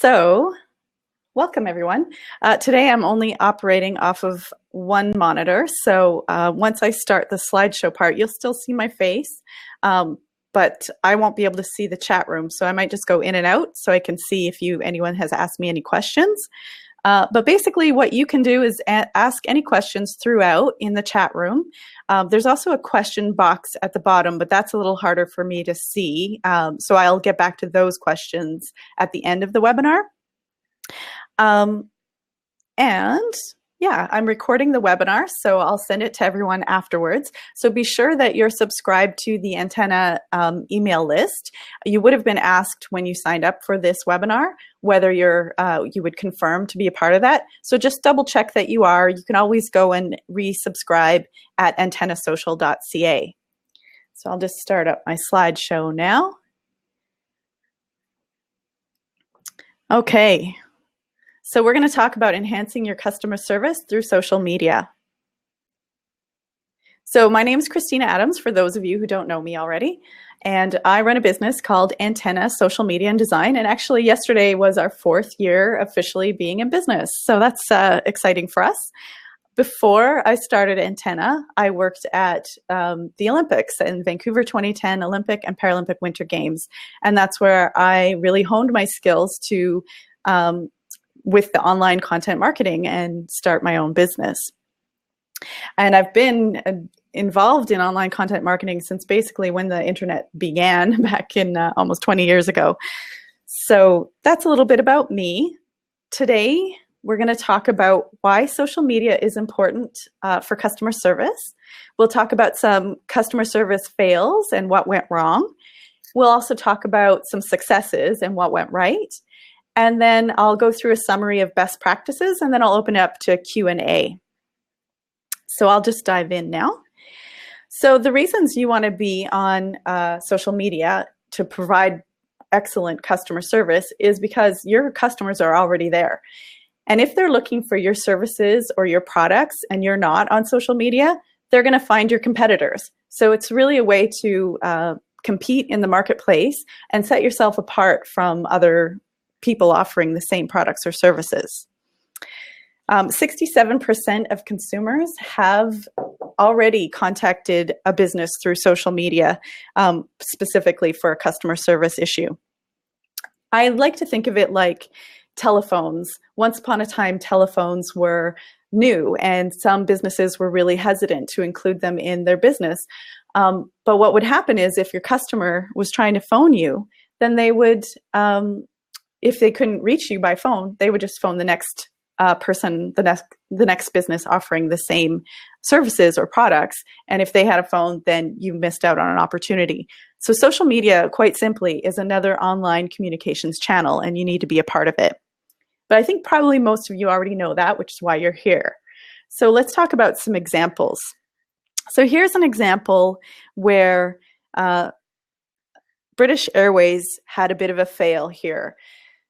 So, welcome everyone. Today I'm only operating off of one monitor. So once I start the slideshow part, you'll still see my face, but I won't be able to see the chat room. So I might just go in and out so I can see if anyone has asked me any questions. But basically what you can do is ask any questions throughout in the chat room. There's also a question box at the bottom, but that's a little harder for me to see. So I'll get back to those questions at the end of the webinar. And yeah, I'm recording the webinar, so I'll send it to everyone afterwards. So be sure that you're subscribed to the Antenna email list. You would have been asked when you signed up for this webinar whether you would confirm to be a part of that. So just double check that you are. You can always go and resubscribe at antennasocial.ca. So I'll just start up my slideshow now. Okay. So we're going to talk about enhancing your customer service through social media. So my name is Christina Adams, for those of you who don't know me already, and I run a business called Antenna Social Media and Design, and actually yesterday was our 4th year officially being in business, so that's exciting for us. Before I started Antenna, I worked at the Olympics in Vancouver 2010 Olympic and Paralympic Winter Games, and that's where I really honed my skills to with the online content marketing and start my own business. And I've been involved in online content marketing since basically when the internet began back in almost 20 years ago. So that's a little bit about me. Today, we're going to talk about why social media is important for customer service. We'll talk about some customer service fails and what went wrong. We'll also talk about some successes and what went right. And then I'll go through a summary of best practices, and then I'll open it up to Q&A. So I'll just dive in now. So the reasons you want to be on social media to provide excellent customer service is because your customers are already there. And if they're looking for your services or your products and you're not on social media, they're going to find your competitors. So it's really a way to compete in the marketplace and set yourself apart from other people offering the same products or services. 67% of consumers have already contacted a business through social media, specifically for a customer service issue. I like to think of it like telephones. Once upon a time, telephones were new, and some businesses were really hesitant to include them in their business. But what would happen is if your customer was trying to phone you, then they would if they couldn't reach you by phone, they would just phone the next person, the next business offering the same services or products. And if they had a phone, then you missed out on an opportunity. So social media, quite simply, is another online communications channel, and you need to be a part of it. But I think probably most of you already know that, which is why you're here. So let's talk about some examples. So here's an example where British Airways had a bit of a fail here.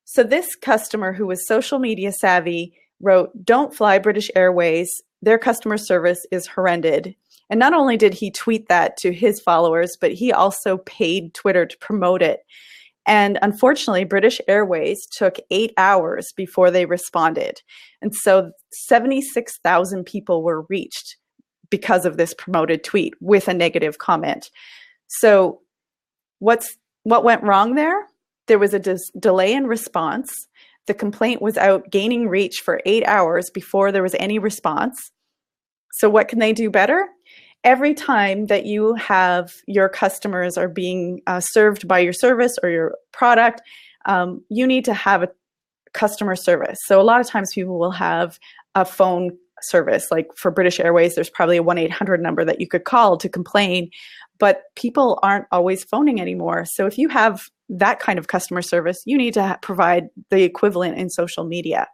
So this customer who was social media savvy wrote, "Don't fly British Airways. Their customer service is horrendous." And not only did he tweet that to his followers, but he also paid Twitter to promote it. And unfortunately, British Airways took 8 hours before they responded. And so 76,000 people were reached because of this promoted tweet with a negative comment. So what went wrong there? There was a delay in response. The complaint was out gaining reach for 8 hours before there was any response. So what can they do better? Every time that you have your customers are being served by your service or your product, you need to have a customer service. So a lot of times people will have a phone service. Like for British Airways, there's probably a 1-800 number that you could call to complain, but people aren't always phoning anymore. So if you have that kind of customer service, you need to provide the equivalent in social media.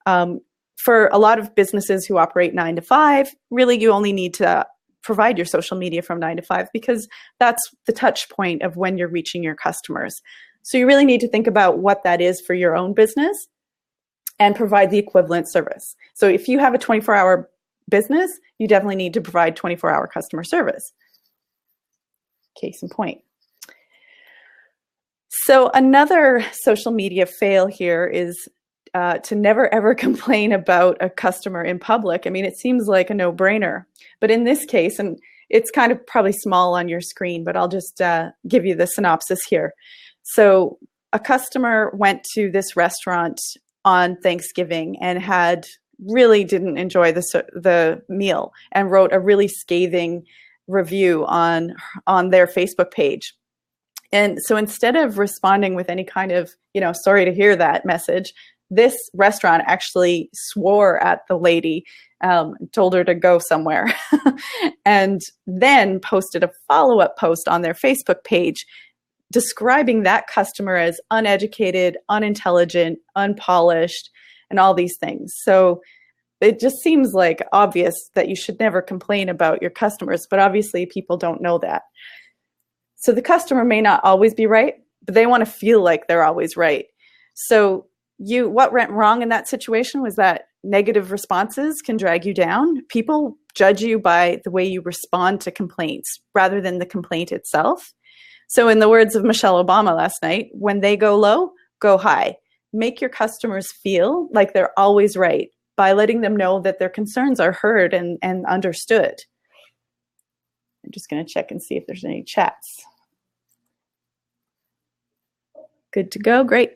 For a lot of businesses who operate 9 to 5, really you only need to provide your social media from 9 to 5 because that's the touch point of when you're reaching your customers. So you really need to think about what that is for your own business and provide the equivalent service. So if you have a 24-hour business, you definitely need to provide 24-hour customer service. Case in point. So another social media fail here is to never ever complain about a customer in public. I mean, it seems like a no-brainer, but in this case, and it's kind of probably small on your screen, but I'll just give you the synopsis here. So a customer went to this restaurant on Thanksgiving and really didn't enjoy the meal and wrote a really scathing review on their Facebook page. And so instead of responding with any kind of, sorry to hear that message, this restaurant actually swore at the lady, told her to go somewhere, and then posted a follow-up post on their Facebook page describing that customer as uneducated, unintelligent, unpolished, and all these things. So it just seems like obvious that you should never complain about your customers, but obviously people don't know that. So the customer may not always be right, but they want to feel like they're always right. So what went wrong in that situation was that negative responses can drag you down. People judge you by the way you respond to complaints rather than the complaint itself. So in the words of Michelle Obama last night, when they go low, go high. Make your customers feel like they're always right by letting them know that their concerns are heard and understood. I'm just going to check and see if there's any chats. Good to go. Great.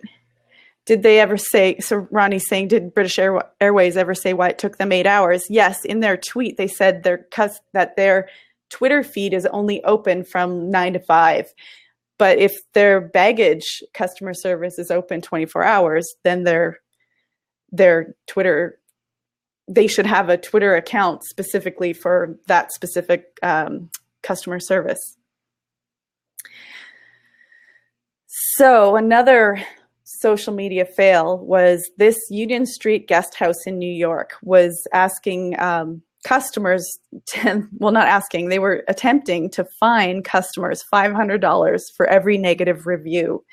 Did they ever say, so Ronnie's saying, did British Airways ever say why it took them 8 hours? Yes, in their tweet, they said that their Twitter feed is only open from 9 to 5. But if their baggage customer service is open 24 hours, then their Twitter, they should have a Twitter account specifically for that specific customer service. So another social media fail was this Union Street guest house in New York was asking customers, they were attempting to fine customers $500 for every negative review,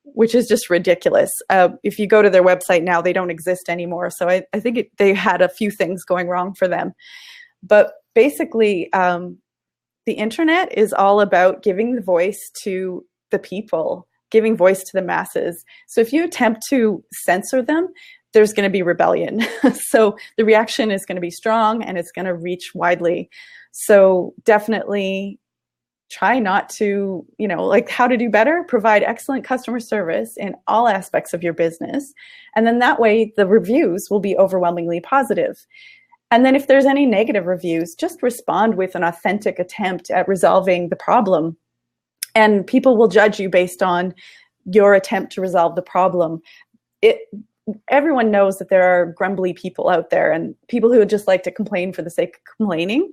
which is just ridiculous. If you go to their website now, they don't exist anymore. So I think they had a few things going wrong for them. But basically, the internet is all about giving the voice to the people, giving voice to the masses. So if you attempt to censor them, there's going to be rebellion. So the reaction is going to be strong and it's going to reach widely. So definitely try not to, like how to do better, provide excellent customer service in all aspects of your business. And then that way the reviews will be overwhelmingly positive. And then if there's any negative reviews, just respond with an authentic attempt at resolving the problem. And people will judge you based on your attempt to resolve the problem. Everyone knows that there are grumbly people out there and people who would just like to complain for the sake of complaining.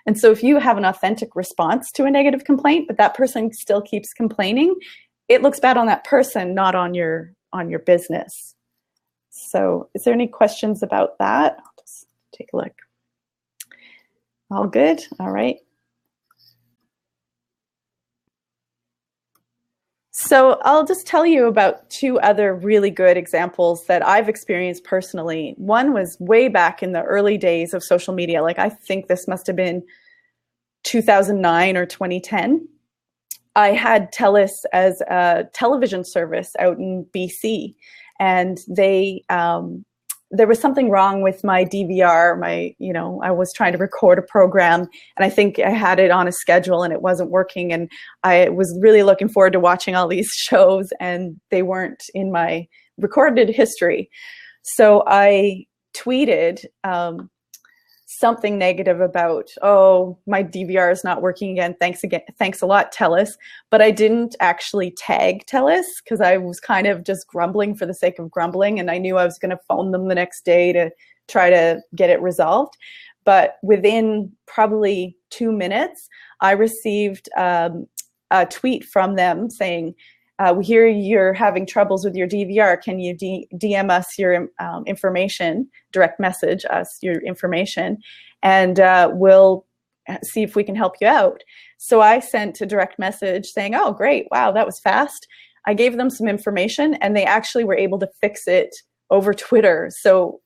And so if you have an authentic response to a negative complaint, but that person still keeps complaining, it looks bad on that person, not on your business. So is there any questions about that? I'll just take a look. All good? All right. So I'll just tell you about 2 other really good examples that I've experienced personally. One was way back in the early days of social media. Like I think this must have been 2009 or 2010. I had TELUS as a television service out in BC, and there was something wrong with my DVR. I was trying to record a program and I think I had it on a schedule and it wasn't working. And I was really looking forward to watching all these shows and they weren't in my recorded history. So I tweeted something negative about, my DVR is not working again. Thanks a lot, TELUS. But I didn't actually tag TELUS because I was kind of just grumbling for the sake of grumbling. And I knew I was going to phone them the next day to try to get it resolved. But within probably 2 minutes, I received a tweet from them saying, we hear you're having troubles with your DVR. Can you DM us your information, direct message us your information, and we'll see if we can help you out. So I sent a direct message saying, oh, great. Wow, that was fast. I gave them some information and they actually were able to fix it over Twitter. So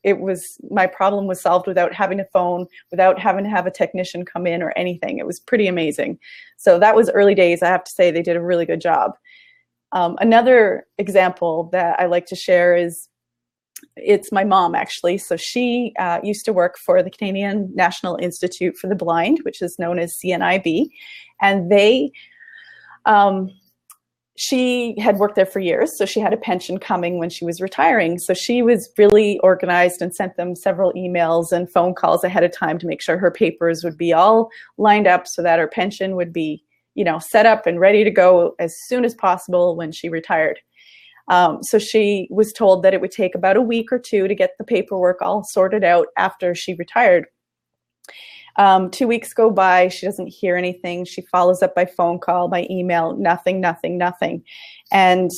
my problem was solved without having a phone, without having to have a technician come in or anything. It was pretty amazing. So that was early days. I have to say they did a really good job. Another example that I like to share is, it's my mom, actually. So she used to work for the Canadian National Institute for the Blind, which is known as CNIB. And she had worked there for years, so she had a pension coming when she was retiring. So she was really organized and sent them several emails and phone calls ahead of time to make sure her papers would be all lined up so that her pension would be, set up and ready to go as soon as possible when she retired. So she was told that it would take about a week or two to get the paperwork all sorted out after she retired. 2 weeks go by, she doesn't hear anything. She follows up by phone call, by email, nothing. And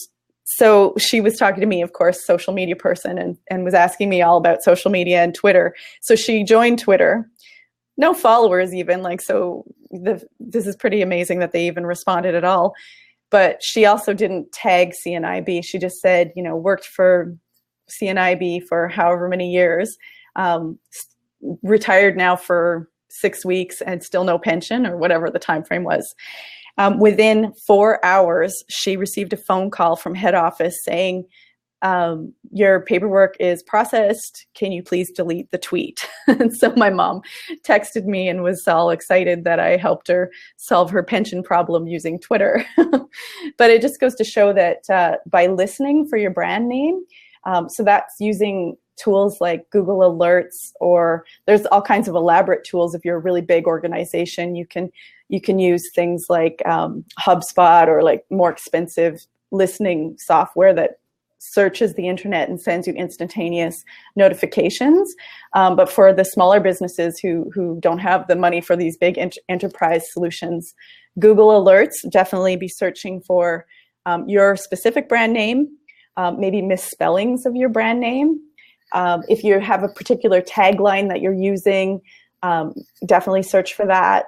so she was talking to me, of course, social media person, and was asking me all about social media and Twitter. So she joined Twitter, no followers even, this is pretty amazing that they even responded at all. But she also didn't tag CNIB. She just said, worked for CNIB for however many years, retired now for 6 weeks and still no pension, or whatever the time frame was. Within 4 hours, she received a phone call from head office saying, your paperwork is processed. Can you please delete the tweet? And so my mom texted me and was all excited that I helped her solve her pension problem using Twitter. But it just goes to show that by listening for your brand name, so that's using tools like Google Alerts, or there's all kinds of elaborate tools. If you're a really big organization, you can use things like HubSpot, or like more expensive listening software that searches the internet and sends you instantaneous notifications. But for the smaller businesses who don't have the money for these big enterprise solutions, Google Alerts, definitely be searching for your specific brand name, maybe misspellings of your brand name. If you have a particular tagline that you're using, definitely search for that.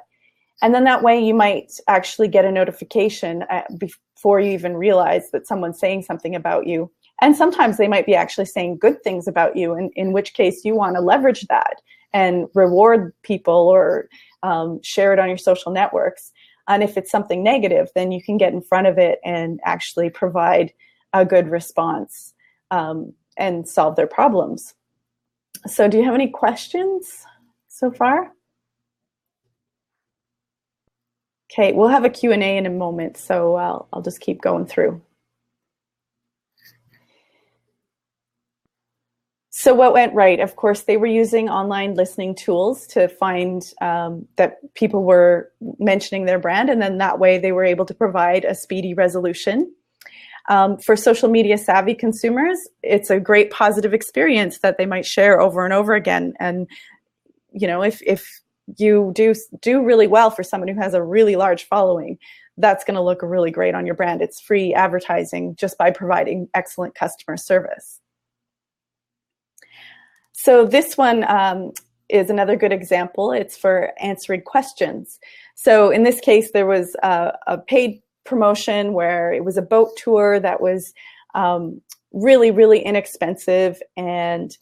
And then that way you might actually get a notification before you even realize that someone's saying something about you. And sometimes they might be actually saying good things about you, in which case you want to leverage that and reward people, or share it on your social networks. And if it's something negative, then you can get in front of it and actually provide a good response and solve their problems. So do you have any questions so far? Okay, we'll have a Q&A in a moment, so I'll just keep going through. So what went right? Of course, they were using online listening tools to find that people were mentioning their brand, and then that way they were able to provide a speedy resolution. For social media savvy consumers, it's a great positive experience that they might share over and over again. And if you do really well for someone who has a really large following, that's going to look really great on your brand. It's free advertising just by providing excellent customer service. So this one is another good example. It's for answering questions. So in this case, there was a paid promotion where it was a boat tour that was really, really inexpensive, and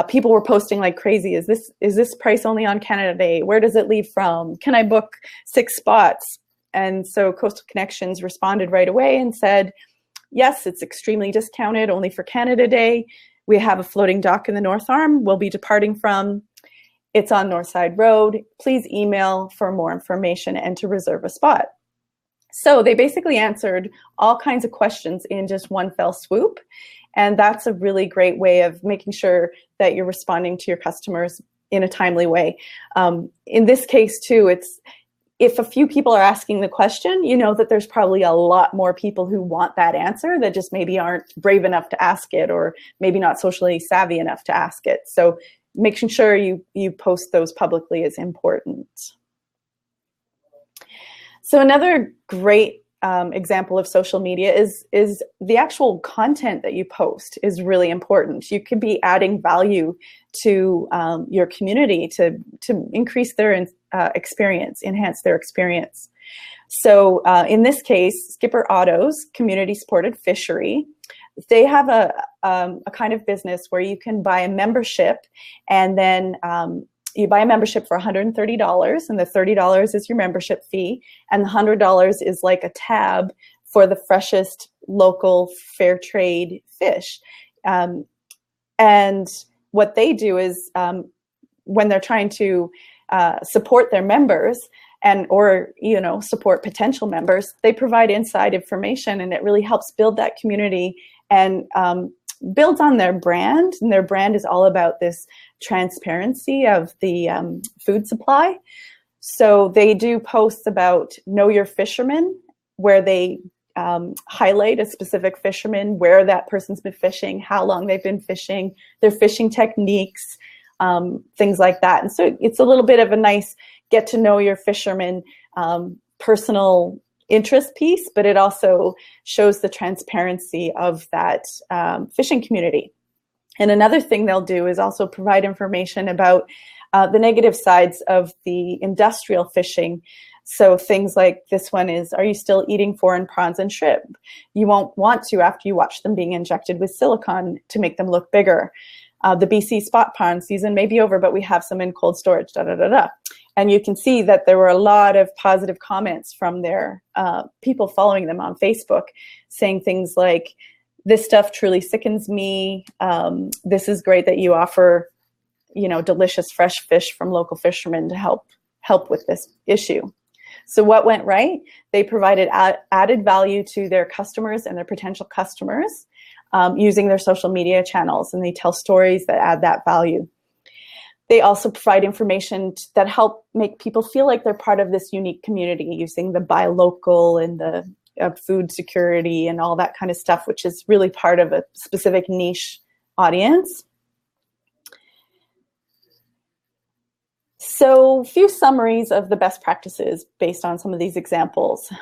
people were posting like crazy. Is this price only on Canada Day? Where does it leave from? Can I book 6 spots? And so Coastal Connections responded right away and said, yes, it's extremely discounted, only for Canada Day. We have a floating dock in the North Arm we'll be departing from. It's on Northside Road. Please email for more information and to reserve a spot. So they basically answered all kinds of questions in just one fell swoop. And that's a really great way of making sure that you're responding to your customers in a timely way. In this case too, if a few people are asking the question, you know that there's probably a lot more people who want that answer that just maybe aren't brave enough to ask it, or maybe not socially savvy enough to ask it. So making sure you post those publicly is important. So another great example of social media is the actual content that you post is really important. You could be adding value to your community to increase their experience, enhance their experience. So in this case, Skipper Otto's community supported fishery, they have a kind of business where you can buy a membership, and then you buy a membership for $130, and the $30 is your membership fee, and the $100 is like a tab for the freshest local fair trade fish. And what they do is when they're trying to support their members or support potential members, they provide inside information, and it really helps build that community and builds on their brand. And their brand is all about this transparency of the food supply. So they do posts about Know Your Fisherman, where they highlight a specific fisherman, where that person's been fishing, how long they've been fishing, their fishing techniques, things like that. And so it's a little bit of a nice get to know your fisherman personal interest piece, but it also shows the transparency of that fishing community. And another thing they'll do is also provide information about the negative sides of the industrial fishing. So things like this one is, are you still eating foreign prawns and shrimp? You won't want to after you watch them being injected with silicone to make them look bigger. The BC spot prawn season may be over, but we have some in cold storage, da da da da. And you can see that there were a lot of positive comments from their people following them on Facebook, saying things like, this stuff truly sickens me. This is great that you offer, delicious fresh fish from local fishermen to help with this issue. So what went right? They provided added value to their customers and their potential customers using their social media channels, and they tell stories that add that value. They also provide information that help make people feel like they're part of this unique community, using the buy local and the food security and all that kind of stuff, which is really part of a specific niche audience. So, a few summaries of the best practices based on some of these examples.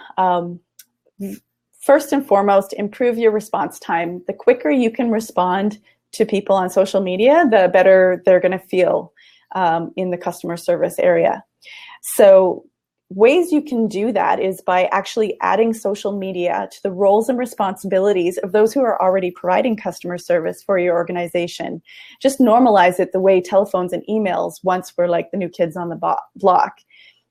First and foremost, improve your response time. The quicker you can respond to people on social media, the better they're going to feel in the customer service area. So ways you can do that is by actually adding social media to the roles and responsibilities of those who are already providing customer service for your organization. Just normalize it the way telephones and emails once were like the new kids on the block.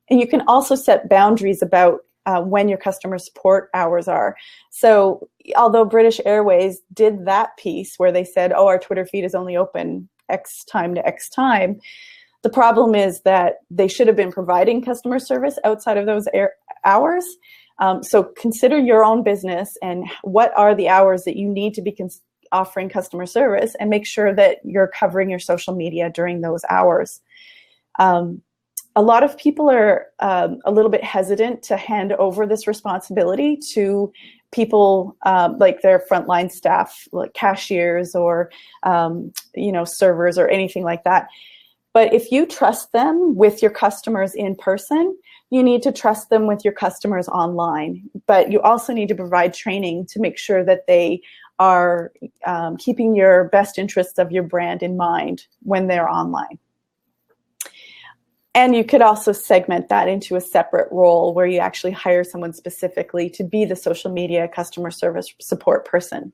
And you can also set boundaries about when your customer support hours are. So although British Airways did that piece where they said, oh, our Twitter feed is only open X time to X time, the problem is that they should have been providing customer service outside of those hours. So consider your own business and what are the hours that you need to be offering customer service, and make sure that you're covering your social media during those hours. A lot of people are a little bit hesitant to hand over this responsibility to people like their frontline staff, like cashiers or servers or anything like that. But if you trust them with your customers in person, you need to trust them with your customers online. But you also need to provide training to make sure that they are keeping your best interests of your brand in mind when they're online. And you could also segment that into a separate role where you actually hire someone specifically to be the social media customer service support person.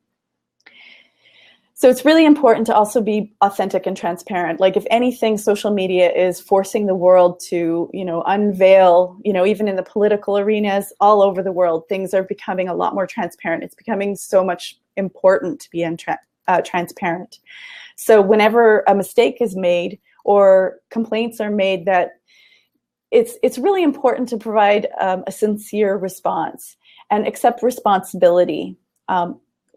So it's really important to also be authentic and transparent. Like if anything, social media is forcing the world to, unveil, even in the political arenas all over the world, things are becoming a lot more transparent. It's becoming so much important to be transparent. So whenever a mistake is made or complaints are made, that it's really important to provide a sincere response and accept responsibility.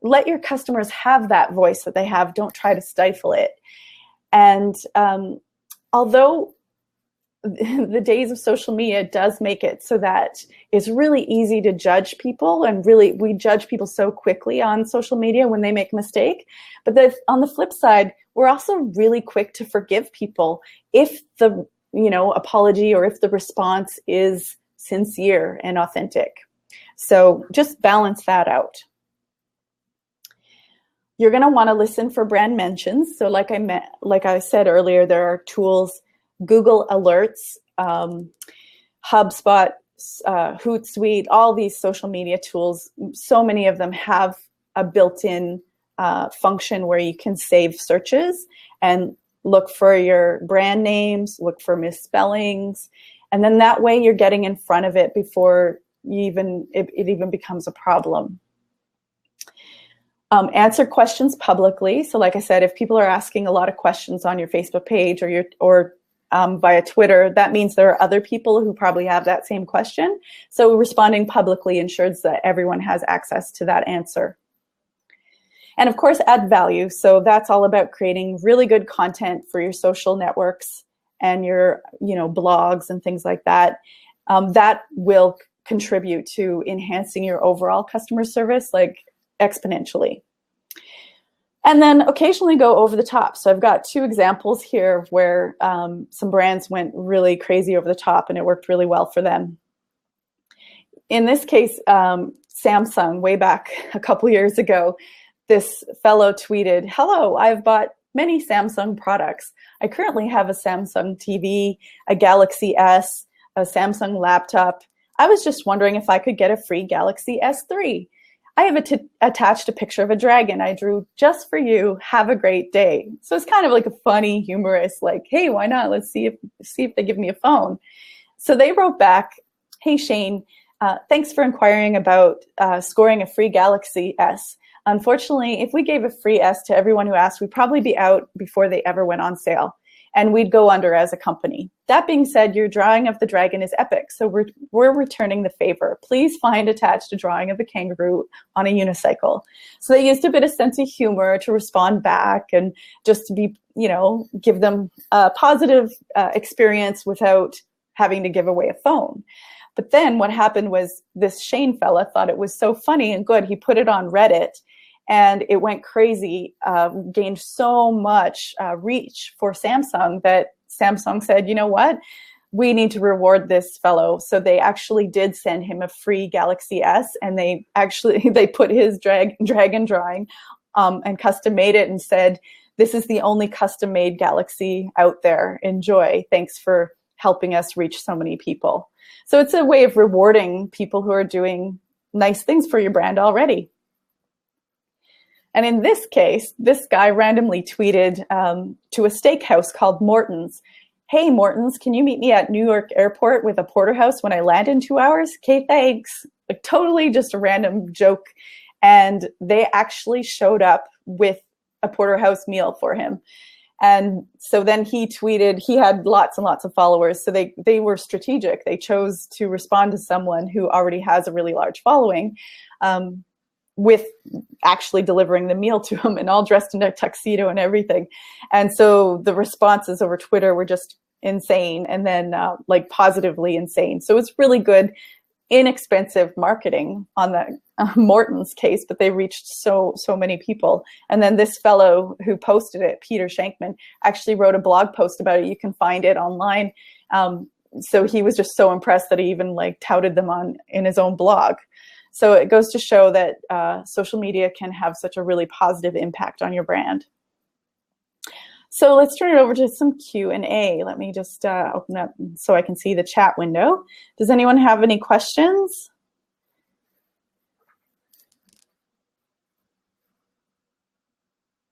Let your customers have that voice that they have. Don't try to stifle it. And although the days of social media does make it so that it's really easy to judge people, and really we judge people so quickly on social media when they make a mistake. But on the flip side, we're also really quick to forgive people if the apology or if the response is sincere and authentic. So just balance that out. You're going to want to listen for brand mentions. So like I said earlier, there are tools, Google Alerts, HubSpot, Hootsuite, all these social media tools. So many of them have a built-in function where you can save searches and look for your brand names, look for misspellings. And then that way you're getting in front of it before it even becomes a problem. Answer questions publicly. So like I said, if people are asking a lot of questions on your Facebook page or via Twitter, that means there are other people who probably have that same question. So responding publicly ensures that everyone has access to that answer. And of course, add value. So that's all about creating really good content for your social networks and your blogs and things like that. That will contribute to enhancing your overall customer service, like exponentially. And then occasionally go over the top. So I've got 2 examples here where some brands went really crazy over the top and it worked really well for them. In this case, Samsung, way back a couple years ago, this fellow tweeted, "Hello, I've bought many Samsung products. I currently have a Samsung TV, a Galaxy S, a Samsung laptop. I was just wondering if I could get a free Galaxy S3. I have attached a picture of a dragon I drew just for you. Have a great day." So it's kind of like a funny, humorous, like, hey, why not? Let's see if they give me a phone. So they wrote back, "Hey, Shane, thanks for inquiring about scoring a free Galaxy S. Unfortunately, if we gave a free S to everyone who asked, we'd probably be out before they ever went on sale, and we'd go under as a company. That being said, your drawing of the dragon is epic, so we're returning the favor. Please find attached a drawing of the kangaroo on a unicycle." So they used a bit of sense of humor to respond back and just to be, give them a positive experience without having to give away a phone. But then what happened was this Shane fella thought it was so funny and good. He put it on Reddit, and it went crazy, gained so much reach for Samsung that Samsung said, you know what, we need to reward this fellow. So they actually did send him a free Galaxy S, and they put his dragon drawing and custom made it and said, "This is the only custom made Galaxy out there. Enjoy. Thanks for helping us reach so many people." So it's a way of rewarding people who are doing nice things for your brand already. And in this case, this guy randomly tweeted to a steakhouse called Morton's, "Hey, Morton's, can you meet me at New York Airport with a porterhouse when I land in 2 hours? Okay, thanks." Like totally just a random joke. And they actually showed up with a porterhouse meal for him. And so then he tweeted, he had lots and lots of followers. So they were strategic. They chose to respond to someone who already has a really large following, with actually delivering the meal to him and all dressed in a tuxedo and everything. And so the responses over Twitter were just insane, and then like positively insane. So it's really good, inexpensive marketing on the Morton's case, but they reached so many people. And then this fellow who posted it, Peter Shankman, actually wrote a blog post about it. You can find it online. So he was just so impressed that he even like touted them in his own blog. So it goes to show that social media can have such a really positive impact on your brand. So let's turn it over to some Q&A. Let me just open up so I can see the chat window. Does anyone have any questions?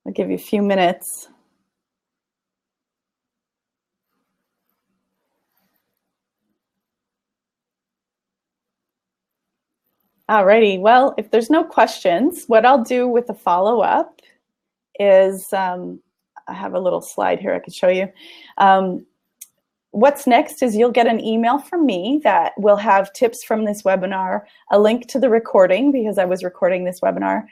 I'll give you a few minutes. Alrighty, well, if there's no questions, what I'll do with the follow-up is, I have a little slide here I could show you. What's next is you'll get an email from me that will have tips from this webinar, a link to the recording because I was recording this webinar,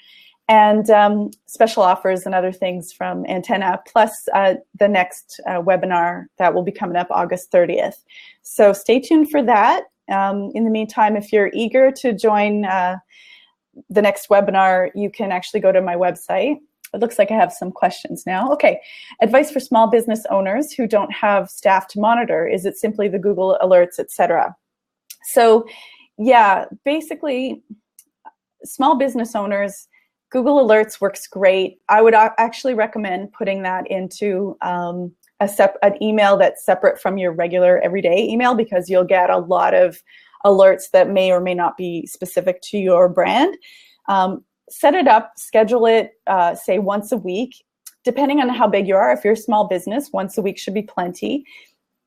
and special offers and other things from Antenna, plus the next webinar that will be coming up August 30th. So stay tuned for that. In the meantime, if you're eager to join the next webinar, you can actually go to my website. It looks like I have some questions now. Okay, advice for small business owners who don't have staff to monitor. Is it simply the Google Alerts, etc.? So yeah, basically, small business owners, Google Alerts works great. I would actually recommend putting that into an email that's separate from your regular everyday email, because you'll get a lot of alerts that may or may not be specific to your brand. Set it up, schedule it, say once a week, depending on how big you are. If you're a small business, once a week should be plenty.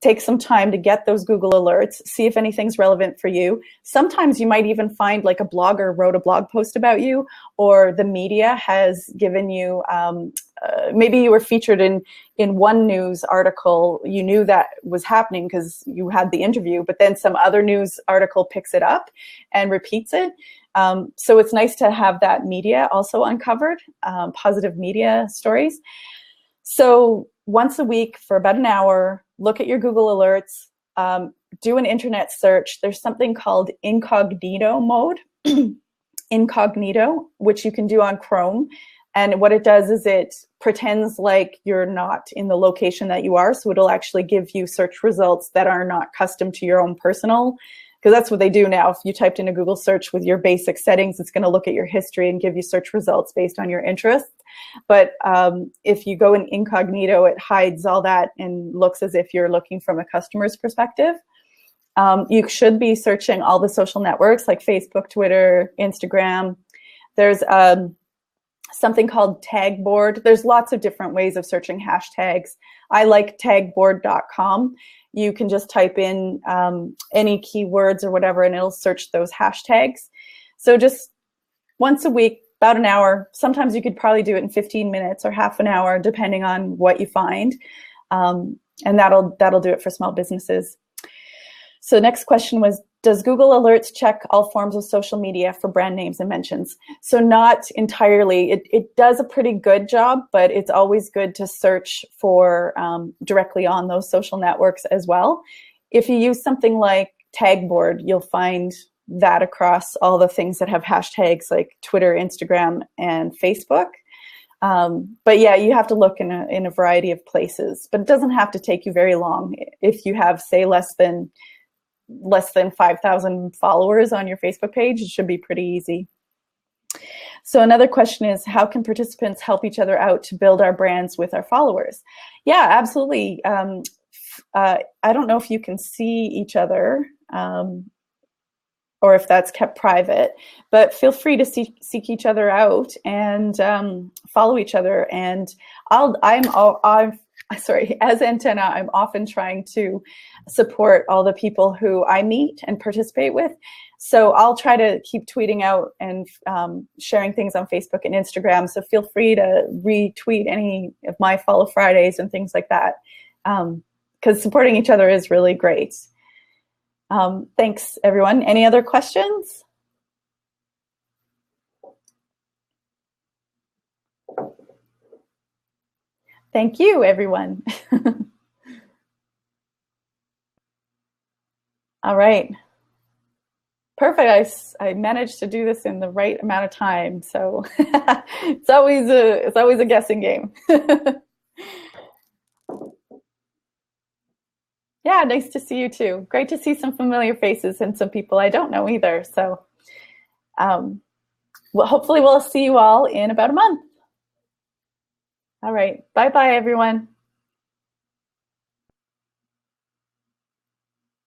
take some time to get those Google alerts, see if anything's relevant for you. Sometimes you might even find like a blogger wrote a blog post about you, or the media has given you, maybe you were featured in one news article, you knew that was happening because you had the interview, but then some other news article picks it up and repeats it. So it's nice to have that media also uncovered, positive media stories. So once a week for about an hour, look at your Google alerts, do an internet search. There's something called incognito mode, incognito, which you can do on Chrome. And what it does is it pretends like you're not in the location that you are. So it'll actually give you search results that are not custom to your own personal, because that's what they do now. If you typed in a Google search with your basic settings, it's going to look at your history and give you search results based on your interests. But if you go in incognito, it hides all that and looks as if you're looking from a customer's perspective. You should be searching all the social networks like Facebook, Twitter, Instagram. There's something called Tagboard. There's lots of different ways of searching hashtags. I like tagboard.com. You can just type in any keywords or whatever, and it'll search those hashtags. So just once a week, about an hour. Sometimes you could probably do it in 15 minutes or half an hour, depending on what you find. And that'll do it for small businesses. So the next question was, does Google Alerts check all forms of social media for brand names and mentions? So not entirely. It does a pretty good job, but it's always good to search for directly on those social networks as well. If you use something like Tagboard, you'll find that across all the things that have hashtags like Twitter, Instagram, and Facebook. But yeah, you have to look in a variety of places, but it doesn't have to take you very long. If you have, say, less than 5,000 followers on your Facebook page, it should be pretty easy. So another question is, how can participants help each other out to build our brands with our followers? Yeah, absolutely. I don't know if you can see each other, or if that's kept private, but feel free to seek each other out and follow each other. And as Antenna, I'm often trying to support all the people who I meet and participate with. So I'll try to keep tweeting out and sharing things on Facebook and Instagram. So feel free to retweet any of my Follow Fridays and things like that, because supporting each other is really great. Thanks, everyone. Any other questions? Thank you, everyone. All right. Perfect. I managed to do this in the right amount of time. So it's always a guessing game. Yeah, nice to see you too. Great to see some familiar faces and some people I don't know either. So well, hopefully we'll see you all in about a month. All right. Bye-bye, everyone.